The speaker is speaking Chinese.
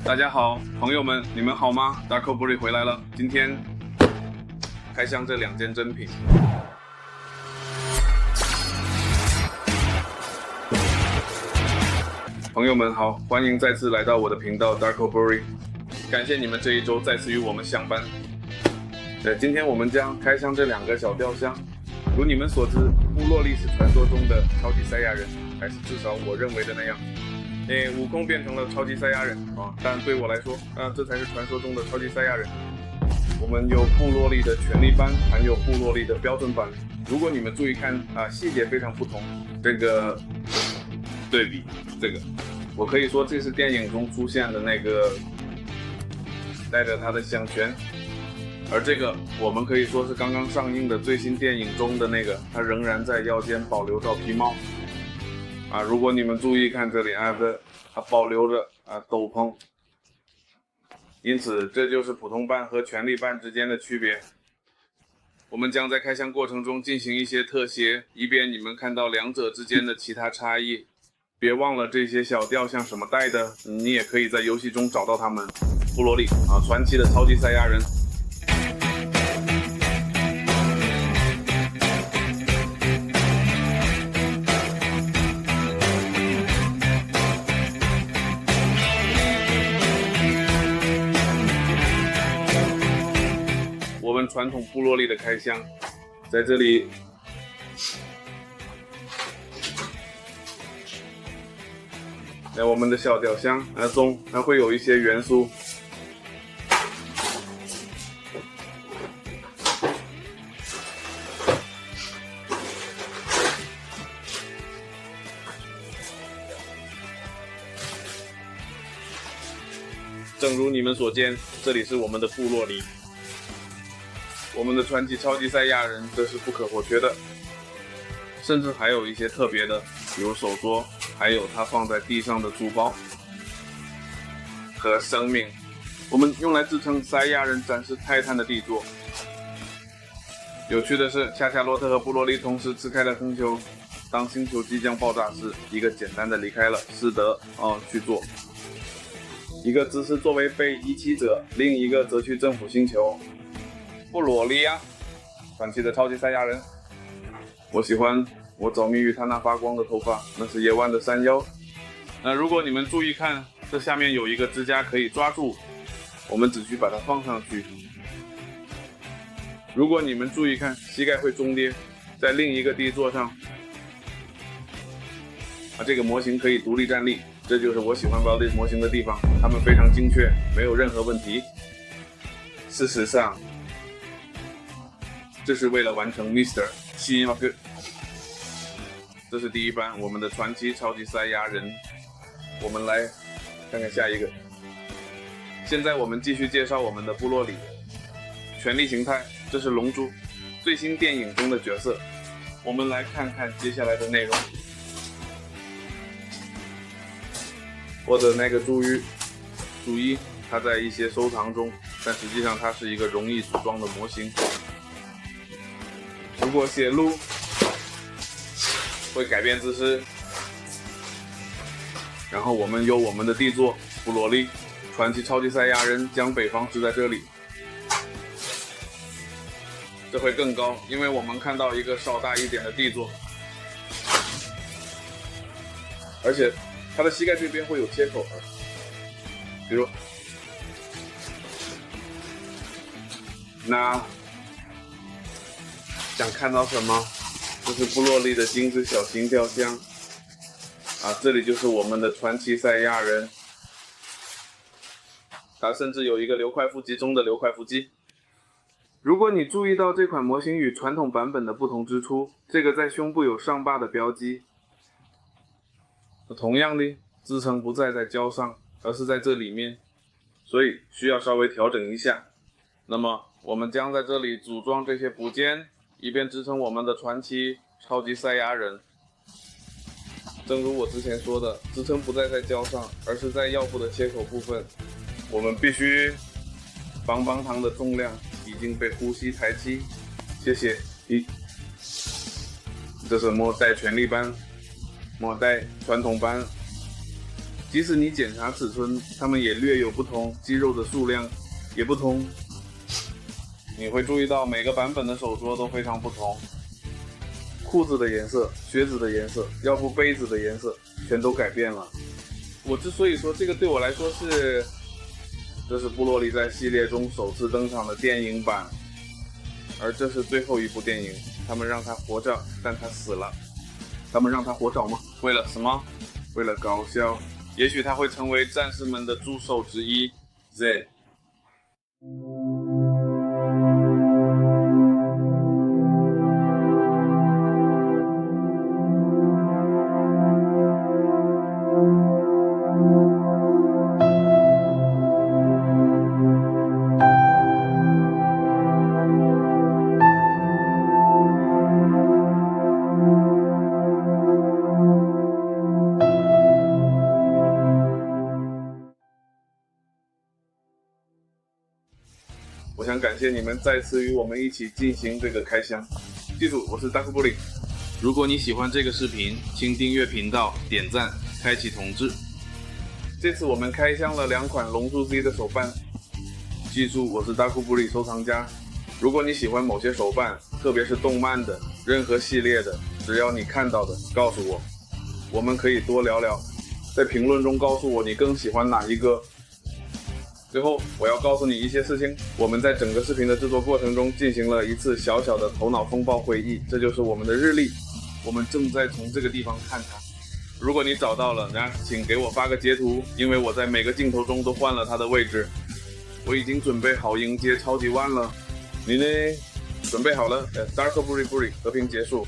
大家好，朋友们，你们好吗 ？Darko Brewery 回来了，今天开箱这2件珍品。朋友们好，欢迎再次来到我的频道 Darko Brewery， 感谢你们这一周再次与我们相伴。今天我们将开箱这2个小雕像。如你们所知，部落历史传说中的超级赛亚人，还是至少我认为的那样。悟空变成了超级赛亚人啊，但对我来说，这才是传说中的超级赛亚人。我们有部落里的权力班，还有部落里的标准版。如果你们注意看细节非常不同。这个对比，我可以说这是电影中出现的那个带着他的项圈，而这个我们可以说是刚刚上映的最新电影中的那个，他仍然在腰间保留着皮帽。如果你们注意看这里它保留着斗篷，因此这就是普通版和权力版之间的区别。我们将在开箱过程中进行一些特写，以便你们看到2者之间的其他差异。别忘了这些小雕像什么带的，你也可以在游戏中找到它们。部落里传奇的超级赛亚人。我们传统部落里的开箱，在这里我们的小雕像中还会有一些元素，正如你们所见，这里是我们的部落里。我们的传奇超级赛亚人，这是不可或缺的，甚至还有一些特别的，比如手镯，还有它放在地上的珠宝和生命。我们用来支撑赛亚人展示泰坦的地座。有趣的是，恰恰洛特和布洛利同时支开了星球，当星球即将爆炸时，一个简单的离开了，是的去做。一个只是作为被遗弃者，另一个则去征服星球。布罗利亚，传奇的超级赛亚人。我喜欢，我着迷于他那发光的头发，那是夜晚的山腰。如果你们注意看，这下面有一个支架可以抓住，我们只需把它放上去。如果你们注意看，膝盖会中跌，在另一个地座上。这个模型可以独立站立，这就是我喜欢 Valdez 模型的地方，它们非常精确，没有任何问题。事实上，这是为了完成 Mr. 西马克。这是第一班，我们的传奇超级赛亚人。我们来看看下一个。现在我们继续介绍我们的部落里权力形态，这是龙珠最新电影中的角色。我们来看看接下来的内容。我的那个注意，它在一些收藏中，但实际上它是一个容易组装的模型。如果写路会改变姿势，然后我们有我们的地座布罗利，传奇超级赛亚人将北方置在这里，这会更高，因为我们看到一个稍大一点的地座，而且它的膝盖这边会有切口，比如那想看到什么？这是部落里的精致小型雕像这里就是我们的传奇赛亚人，它甚至有一个流块腹肌中的流块腹肌。如果你注意到这款模型与传统版本的不同之处，这个在胸部有上疤的标记。同样的，支撑不在胶上，而是在这里面，所以需要稍微调整一下。那么我们将在这里组装这些部件，以便支撑我们的传奇超级赛亚人。正如我之前说的，支撑不在胶上，而是在腰部的切口部分。我们必须棒棒糖的重量已经被呼吸抬起，谢谢。这是末代权力班，末代传统班，即使你检查尺寸，它们也略有不同，肌肉的数量也不同。你会注意到每个版本的手镯都非常不同，裤子的颜色、靴子的颜色、腰部杯子的颜色全都改变了。我之所以说这个对我来说这是布洛利在系列中首次登场的电影版，而这是最后一部电影。他们让他活着，但他死了。他们让他活着吗？为了什么？为了搞笑。也许他会成为战士们的助手之一。Z。我想感谢你们再次与我们一起进行这个开箱。记住，我是大库布里。如果你喜欢这个视频，请订阅频道、点赞、开启通知。这次我们开箱了2款龙珠 Z 的手办。记住，我是大库布里收藏家。如果你喜欢某些手办，特别是动漫的、任何系列的，只要你看到的，告诉我，我们可以多聊聊。在评论中告诉我你更喜欢哪一个。最后，我要告诉你一些事情。我们在整个视频的制作过程中进行了一次小小的头脑风暴会议，这就是我们的日历。我们正在从这个地方看它。如果你找到了，请给我发个截图，因为我在每个镜头中都换了它的位置。我已经准备好迎接超级1了。你呢？准备好了？ Dark Buri Buri 和平结束。